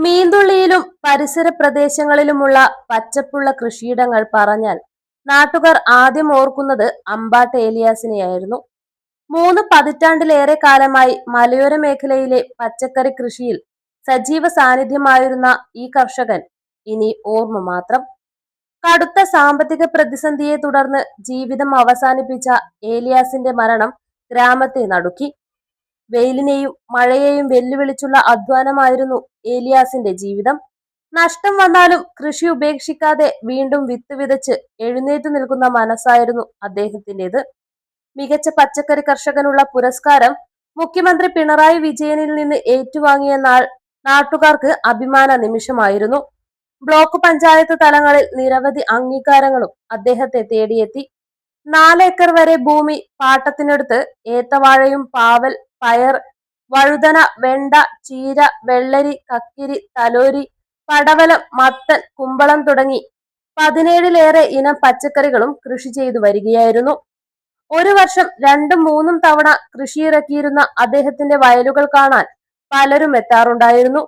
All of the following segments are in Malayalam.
മീന്തുള്ളിയിലും പരിസര പ്രദേശങ്ങളിലുമുള്ള പച്ചപ്പുള്ള കൃഷിയിടങ്ങൾ പറഞ്ഞാൽ നാട്ടുകാർ ആദ്യം ഓർക്കുന്നത് അമ്പാട്ട് ഏലിയാസിനെയായിരുന്നു. 3 പതിറ്റാണ്ടിലേറെ കാലമായി മലയോര മേഖലയിലെ പച്ചക്കറി കൃഷിയിൽ സജീവ സാന്നിധ്യമായിരുന്ന ഈ കർഷകൻ ഇനി ഓർമ്മ മാത്രം. കടുത്ത സാമ്പത്തിക പ്രതിസന്ധിയെ തുടർന്ന് ജീവിതം അവസാനിപ്പിച്ച ഏലിയാസിന്റെ മരണം ഗ്രാമത്തെ നടുക്കി. വെയിലിനെയും മഴയെയും വെല്ലുവിളിച്ചുള്ള അധ്വാനമായിരുന്നു ഏലിയാസിന്റെ ജീവിതം. നഷ്ടം വന്നാലും കൃഷി ഉപേക്ഷിക്കാതെ വീണ്ടും വിത്ത് വിതച്ച് എഴുന്നേറ്റു നിൽക്കുന്ന മനസ്സായിരുന്നു അദ്ദേഹത്തിൻ്റെത്. മികച്ച പച്ചക്കറി കർഷകനുള്ള പുരസ്കാരം മുഖ്യമന്ത്രി പിണറായി വിജയനിൽ നിന്ന് ഏറ്റുവാങ്ങിയ നാൾ നാട്ടുകാർക്ക് അഭിമാന നിമിഷമായിരുന്നു. ബ്ലോക്ക് പഞ്ചായത്ത് തലങ്ങളിൽ നിരവധി അംഗീകാരങ്ങളും അദ്ദേഹത്തെ തേടിയെത്തി. 4 ഏക്കർ വരെ ഭൂമി പാട്ടത്തിനെടുത്ത് ഏത്തവാഴയും പാവൽ, പയർ, വഴുതന, വെണ്ട, ചീര, വെള്ളരി, കക്കിരി, തലോരി, പടവലം, മത്തൻ, കുമ്പളം തുടങ്ങി 17ലേറെ ഇനം പച്ചക്കറികളും കൃഷി ചെയ്തു വരികയായിരുന്നു. ഒരു വർഷം 2-3 തവണ കൃഷിയിറക്കിയിരുന്ന അദ്ദേഹത്തിന്റെ വയലുകൾ കാണാൻ പലരും എത്താറുണ്ടായിരുന്നു.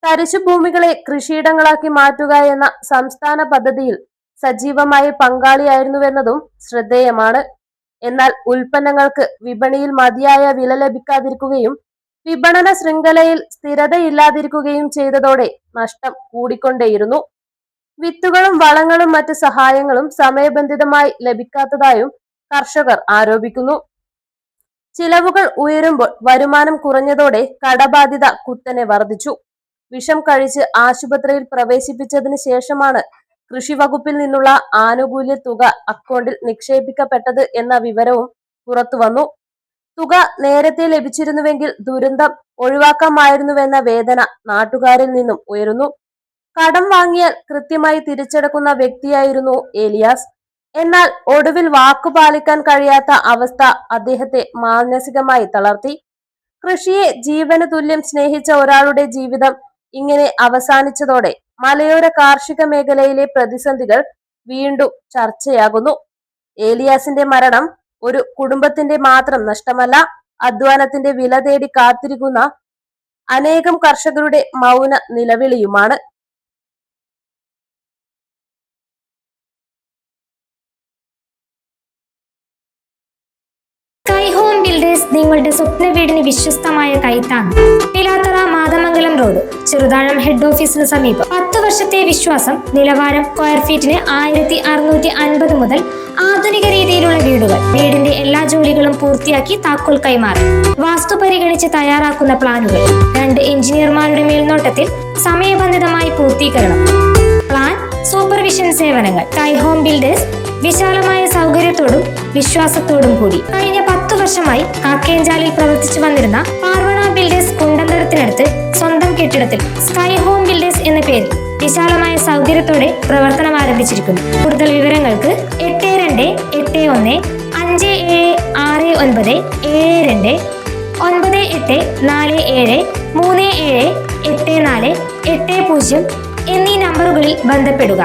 തരിശുഭൂമികളെ കൃഷിയിടങ്ങളാക്കി മാറ്റുക എന്ന സംസ്ഥാന പദ്ധതിയിൽ സജീവമായി പങ്കാളിയായിരുന്നുവെന്നതും ശ്രദ്ധേയമാണ്. എന്നാൽ ഉൽപ്പന്നങ്ങൾക്ക് വിപണിയിൽ മതിയായ വില ലഭിക്കാതിരിക്കുകയും വിപണന ശൃംഖലയിൽ സ്ഥിരതയില്ലാതിരിക്കുകയും ചെയ്തതോടെ നഷ്ടം കൂടിക്കൊണ്ടേയിരുന്നു. വിത്തുകളും വളങ്ങളും മറ്റ് സഹായങ്ങളും സമയബന്ധിതമായി ലഭിക്കാത്തതായും കർഷകർ ആരോപിക്കുന്നു. ചിലവുകൾ ഉയരുമ്പോൾ വരുമാനം കുറഞ്ഞതോടെ കടബാധ്യത കുത്തനെ വർദ്ധിച്ചു. വിഷം കഴിച്ച് ആശുപത്രിയിൽ പ്രവേശിപ്പിച്ചതിന് ശേഷമാണ് കൃഷി വകുപ്പിൽ നിന്നുള്ള ആനുകൂല്യ തുക അക്കൗണ്ടിൽ നിക്ഷേപിക്കപ്പെട്ടത് എന്ന വിവരവും പുറത്തുവന്നു. തുക നേരത്തെ ലഭിച്ചിരുന്നുവെങ്കിൽ ദുരന്തം ഒഴിവാക്കാമായിരുന്നുവെന്ന വേദന നാട്ടുകാരിൽ നിന്നും ഉയരുന്നു. കടം വാങ്ങിയാൽ കൃത്യമായി തിരിച്ചടക്കുന്ന വ്യക്തിയായിരുന്നു ഏലിയാസ്. എന്നാൽ ഒടുവിൽ വാക്കു പാലിക്കാൻ കഴിയാത്ത അവസ്ഥ അദ്ദേഹത്തെ മാനസികമായി തളർത്തി. കൃഷിയെ ജീവന് തുല്യം സ്നേഹിച്ച ഒരാളുടെ ജീവിതം ഇങ്ങനെ അവസാനിച്ചതോടെ മലയോര കാർഷിക മേഖലയിലെ പ്രതിസന്ധികൾ വീണ്ടും ചർച്ചയാകുന്നു. ഏലിയാസിന്റെ മരണം ഒരു കുടുംബത്തിന്റെ മാത്രം നഷ്ടമല്ല, അധ്വാനത്തിന്റെ വില തേടി കാത്തിരിക്കുന്ന അനേകം കർഷകരുടെ മൗന നിലവിളിയുമാണ്. നിങ്ങളുടെ സ്വപ്ന വീടിന് വിശ്വസ്തമായ കൈത്താങ്. പിലാത്തറ മാതമംഗലം റോഡ്, ചെറുതാഴം ഹെഡ് ഓഫീസിന് സമീപം. 10 വർഷത്തെ വിശ്വാസം. നിലവാരം സ്ക്വയർ ഫീറ്റിന് 1650 മുതൽ. ആധുനിക രീതിയിലുള്ള വീടുകൾ. വീടിന്റെ എല്ലാ ജോലികളും പൂർത്തിയാക്കി താക്കോൽ കൈമാറും. വാസ്തു പരിഗണിച്ച് തയ്യാറാക്കുന്ന പ്ലാനുകൾ 2 എഞ്ചിനീയർമാരുടെ മേൽനോട്ടത്തിൽ സമയബന്ധിതമായി പൂർത്തീകരണം. പ്ലാൻ സൂപ്പർവിഷൻ സേവനങ്ങൾ. സ്കൈ ഹോം ബിൽഡേഴ്സ് വിശാലമായ സൗകര്യത്തോടും വിശ്വാസത്തോടും കൂടി. കഴിഞ്ഞ 10 വർഷമായി കാക്കേഞ്ചാലിൽ പ്രവർത്തിച്ചു വന്നിരുന്ന പാർവണ ബിൽഡേഴ്സ് കുണ്ടന്തരത്തിനടുത്ത് സ്വന്തം കെട്ടിടത്തിൽ സ്കൈ ഹോം ബിൽഡേഴ്സ് എന്ന പേരിൽ വിശാലമായ സൗകര്യത്തോടെ പ്രവർത്തനം ആരംഭിച്ചിരിക്കുന്നു. കൂടുതൽ വിവരങ്ങൾക്ക് 8251576972 9847378480 എന്നീ നമ്പറുകളിൽ ബന്ധപ്പെടുക.